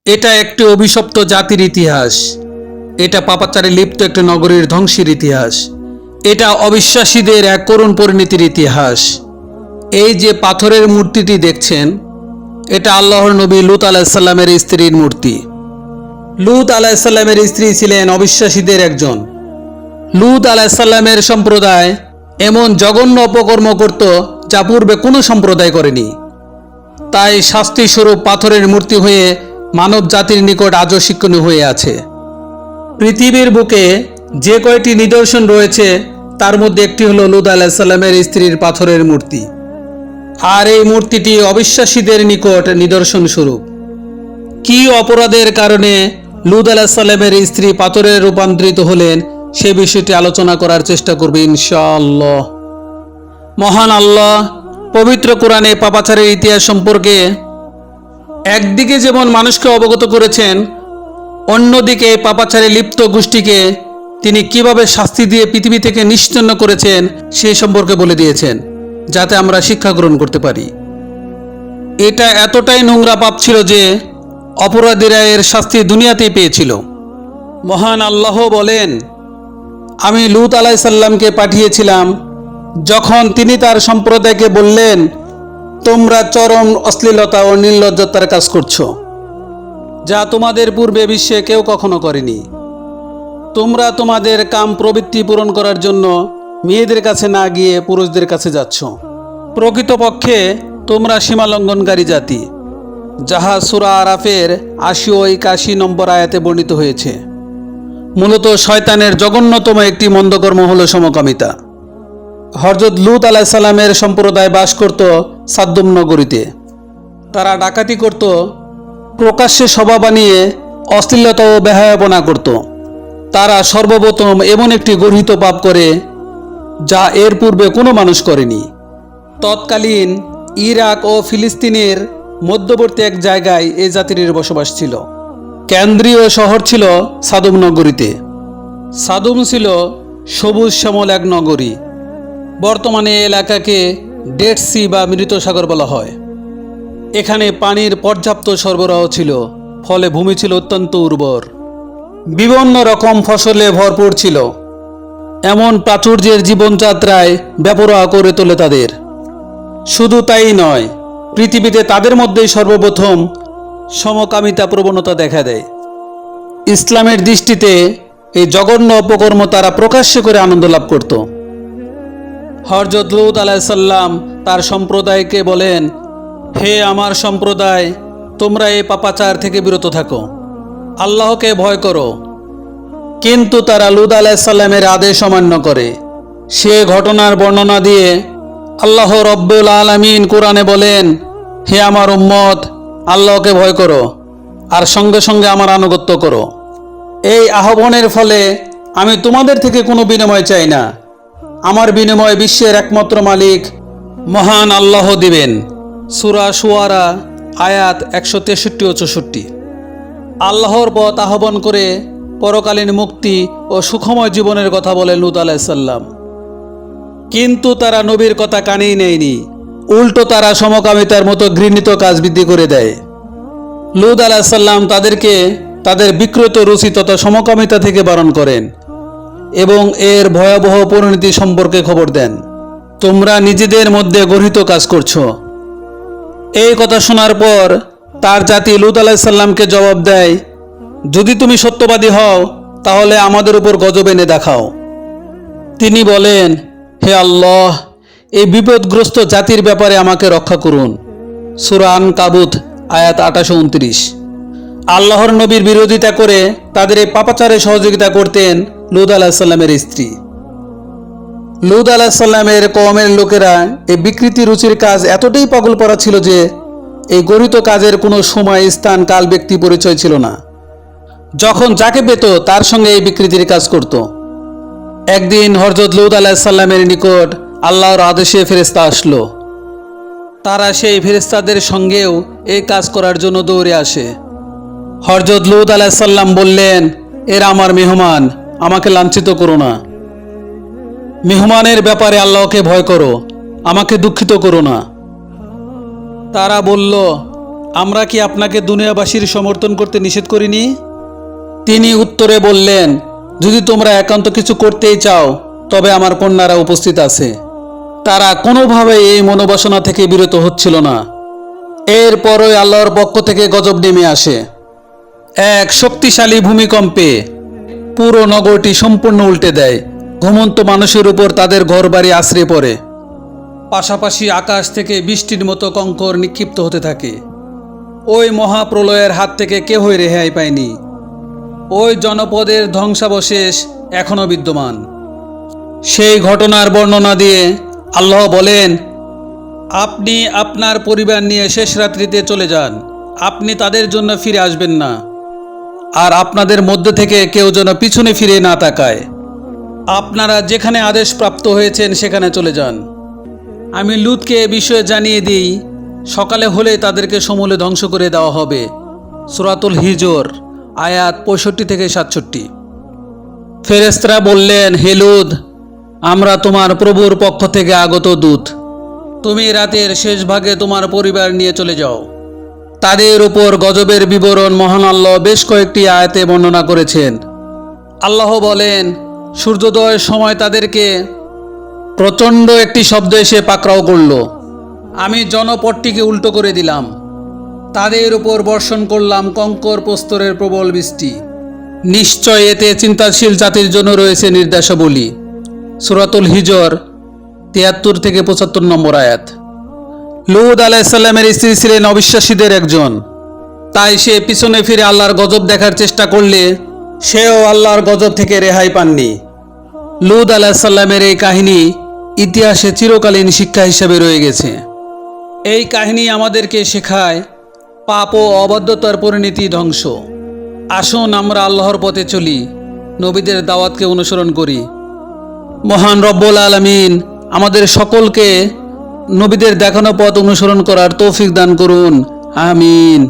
এটা একটি অভিশপ্ত জাতির ইতিহাস। এটা পাপাচারে লিপ্ত একটি নগরীর ধ্বংসের ইতিহাস। এটা অবিশ্বাসীদের এক করুণ পরিণতির ইতিহাস। এই যে পাথরের মূর্তিটি দেখছেন, এটা আল্লাহর নবী লূত আলাইহিসসালামের স্ত্রীর মূর্তি। লূত আলাইহিসসালামের স্ত্রী ছিলেন অবিশ্বাসীদের একজন। লূত আলাইহিসসালামের সম্প্রদায় এমন জঘন্য অপকর্ম করত যা পূর্বে কোনো সম্প্রদায় করেনি। তাই শাস্তিস্বরূপ পাথরের মূর্তি হয়ে মানব জাতির নিকট আজও শিক্ষণীয় হয়ে আছে। পৃথিবীর বুকে যে কয়টি নিদর্শন রয়েছে তার মধ্যে একটি হলো লূত আলাইহিসসালামের স্ত্রীর পাথরের মূর্তি। আর এই মূর্তিটি অবিশ্বাসীদের নিকট নিদর্শন স্বরূপ। কি অপরাধের কারণে লূত আলাইহিসসালামের স্ত্রী পাথরে রূপান্তরিত হলেন সে বিষয়টি আলোচনা করার চেষ্টা করবে ইনশাআল্লাহ। মহান আল্লাহ পবিত্র কোরআনে পাপাচারের ইতিহাস সম্পর্কে একদিকে যেমন মানুষকে অবগত করেছেন, অন্যদিকে পাপাচারে লিপ্ত গোষ্ঠীকে তিনি কিভাবে শাস্তি দিয়ে পৃথিবী থেকে নিশ্চিহ্ন করেছেন সে সম্পর্কে বলে দিয়েছেন, যাতে আমরা শিক্ষা গ্রহণ করতে পারি। এটা এতটাই নোংরা পাপ ছিল যে অপরাধীরা এর শাস্তি দুনিয়াতেই পেয়েছিল। মহান আল্লাহ বলেন, আমি লূত আলাইহিসসালামকে পাঠিয়েছিলাম যখন তিনি তার সম্প্রদায়কে বললেন, তোমরা চরম অশ্লীলতা ও নির্লজ্জতার কাজ করছো, যা তোমাদের পূর্বে বিশ্বে কেউ কখনো করেনি। তোমরা তোমাদের কাম প্রবৃত্তি পূরণ করার জন্য মেয়েদের কাছে না গিয়ে পুরুষদের কাছে যাচ্ছ। প্রকৃতপক্ষে তোমরা সীমালঙ্ঘনকারী জাতি, যাহা সূরা আরাফের ৮০ ও ৮১ নম্বর আয়াতে বর্ণিত হয়েছে। মূলত শয়তানের জঘন্যতম একটি মন্দকর্ম হলো সমকামিতা। হযরত লূত আলাইহিসসালামের সম্প্রদায় বাস করত সাদ্দুম নগরীতে। তারা ডাকাতি করত, প্রকাশ্যে সভা বানিয়ে অশ্লীলতা ও বেহায়াপনা করত। তারা সর্বপ্রথম এমন একটি গর্হিত পাপ করে যা এর পূর্বে কোনো মানুষ করেনি। তৎকালীন ইরাক ও ফিলিস্তিনের মধ্যবর্তী এক জায়গায় এই জাতির বসবাস ছিল। কেন্দ্রীয় শহর ছিল সাদুম নগরীতে। সাদুম ছিল সবুজ শ্যামল এক নগরী। বর্তমানে এলাকাকে ডেড সি বা মৃত সাগর বলা হয়। এখানে পানির পর্যাপ্ত সরবরাহ ছিল, ফলে ভূমি ছিল অত্যন্ত উর্বর। বিভিন্ন রকম ফসলে ভরপুর ছিল। এমন প্রাচুর্যের জীবনযাত্রায় বেপরোয়া করে তোলে তাদের। শুধু তাই নয়, পৃথিবীতে তাদের মধ্যেই সর্বপ্রথম সমকামিতা প্রবণতা দেখা দেয়। ইসলামের দৃষ্টিতে এই জঘন্য অপকর্ম তারা প্রকাশ্যে করে আনন্দ লাভ করত। হযরত লূত আলাইহিসসালাম তার সম্প্রদায়কে বলেন, হে আমার সম্প্রদায়, তোমরা এই পাপাচার থেকে বিরত থাকো, আল্লাহকে ভয় করো। কিন্তু তারা লূত আলাইহিসসালামের আদেশ অমান্য করে। সে ঘটনার বর্ণনা দিয়ে আল্লাহ রব্বুল আলামিন কোরআনে বলেন, হে আমার উম্মত, আল্লাহকে ভয় করো আর সঙ্গে সঙ্গে আমার আনুগত্য করো। এই আহ্বানের ফলে আমি তোমাদের থেকে কোনো বিনিময় চাই না। আমার বিনিময় বিশ্বের একমাত্র মালিক মহান আল্লাহ দিবেন। সূরা শুআরা আয়াত ১৬৩ ও ৬৪। আল্লাহর পথ আহ্বান করে পরকালীন মুক্তি ও সুখময় জীবনের কথা বলে লূত আলাইহিসসালাম। কিন্তু তারা নবীর কথা কানেই নেয়নি। উল্টো তারা সমকামিতার মতো ঘৃণিত কাজ বৃদ্ধি করে দেয়। লূত আলাইহিসসালাম তাদেরকে তাদের বিকৃত রুচি তথা সমকামিতা থেকে বারণ করেন এবং এর ভয়াবহ পরিণতি সম্পর্কে খবর দেন। তোমরা নিজেদের মধ্যে গর্হিত কাজ করছো। এই কথা শোনার পর তার জাতি লূত আলাইহিসসালামকে জবাব দেয়, যদি তুমি সত্যবাদী হও তাহলে আমাদের উপর গজব এনে দেখাও। তিনি বলেন, হে আল্লাহ, এই বিপদগ্রস্ত জাতির ব্যাপারে আমাকে রক্ষা করুন। সূরা আনকাবুত আয়াত ২৮-২৯। আল্লাহর নবীর বিরোধিতা করে তাদের এই পাপাচারে সহযোগিতা করতেন লূত আলাইহিসসালামের স্ত্রী। লূত আলাইহিসসালামের কওমের লোকেরা এই বিকৃতি রুচির কাজ এতটাই পাগল পড়া ছিল যে এই গর্হিত কাজের কোনো সময়, স্থান, কাল, ব্যক্তি পরিচয় ছিল না। যখন যাকে পেত তার সঙ্গে এই বিকৃতির কাজ করত। একদিন হযরত লূত আলাইহিসসালামের নিকট আল্লাহর আদেশে ফেরেশতা আসলো। তারা সেই ফেরেশতাদের সঙ্গেও এই কাজ করার জন্য দৌড়ে আসে। হযরত লূত আলাইহিসসালাম বললেন, এরা আমার মেহমান, আমাকে লাঞ্ছিত করো না। মেহমানের ব্যাপারে আল্লাহকে ভয় করো, আমাকে দুঃখিত করো না। তারা বলল, আমরা কি আপনাকে দুনিয়াবাসীর সমর্থন করতে নিষেধ করিনি? তিনি উত্তরে বললেন, যদি তোমরা একান্ত কিছু করতেই চাও তবে আমার কন্যারা উপস্থিত আছে। তারা কোনোভাবে এই মনোবাসনা থেকে বিরত হচ্ছিল না। এরপরই আল্লাহর পক্ষ থেকে গজব নেমে আসে। এক শক্তিশালী ভূমিকম্পে পুরো নগরটি সম্পূর্ণ উল্টে দেয়। ঘুমন্ত মানুষের উপর তাদের ঘরবাড়ি আছড়ে পড়ে। পাশাপাশি আকাশ থেকে বৃষ্টির মতো কঙ্কর নিক্ষিপ্ত হতে থাকে। ওই মহাপ্রলয়ের হাত থেকে কেউই রেহাই পায়নি। ওই জনপদের ধ্বংসাবশেষ এখনও বিদ্যমান। সেই ঘটনার বর্ণনা দিয়ে আল্লাহ বলেন, আপনি আপনার পরিবার নিয়ে শেষ রাত্রিতে চলে যান। আপনি তাদের জন্য ফিরে আসবেন না। আর আপনাদের মধ্যে থেকে কেউ যেন পিছনে ফিরে না তাকায়। আপনারা যেখানে আদেশ প্রাপ্ত হয়েছেন সেখানে চলে যান। আমি লূতকে এ বিষয়ে জানিয়ে দিই, সকালে হলে তাদেরকে সমূলে ধ্বংস করে দেওয়া হবে। সূরাতুল হিজর আয়াত 65 থেকে 67। ফেরেশতারা বললেন, হে লূত, আমরা তোমার প্রভুর পক্ষ থেকে আগত দূত। তুমি রাতের শেষ ভাগে তোমার পরিবার নিয়ে চলে যাও। তাদের উপর গজবের বিবরণ মহান আল্লাহ বেশ কয়েকটি আয়াতে বর্ণনা করেছেন। আল্লাহ বলেন, সূর্যোদয়ের সময় তাদেরকে প্রচণ্ড একটি শব্দ এসে পাকড়াও করল। আমি জনপদটিকে উল্টো করে দিলাম। তাদের উপর বর্ষণ করলাম কঙ্কর প্রস্তরের প্রবল বৃষ্টি। নিশ্চয় এতে চিন্তাশীল জাতির জন্য রয়েছে নির্দেশাবলী। সূরাতুল হিজর 73 থেকে 75 নম্বর আয়াত। লূত আলাইহিস সালামের স্ত্রী ছিলেন অবিশ্বাসীদের একজন। তাই সে পিছনে ফিরে আল্লাহর গজব দেখার চেষ্টা করলে সেও আল্লাহর গজব থেকে রেহাই পাননি। লূত আলাইহিস সালামের এই কাহিনী ইতিহাসে চিরকালীন শিক্ষা হিসেবে রয়ে গেছে। এই কাহিনী আমাদেরকে শেখায় পাপ ও অবাধ্যতার পরিণতি ধ্বংস। আসুন আমরা আল্লাহর পথে চলি, নবীদের দাওয়াতকে অনুসরণ করি। মহান রব্বুল আলামিন আমাদের সকলকে নবীদের দেখানো পথ অনুসরণ করার তৌফিক দান করুন। আমিন।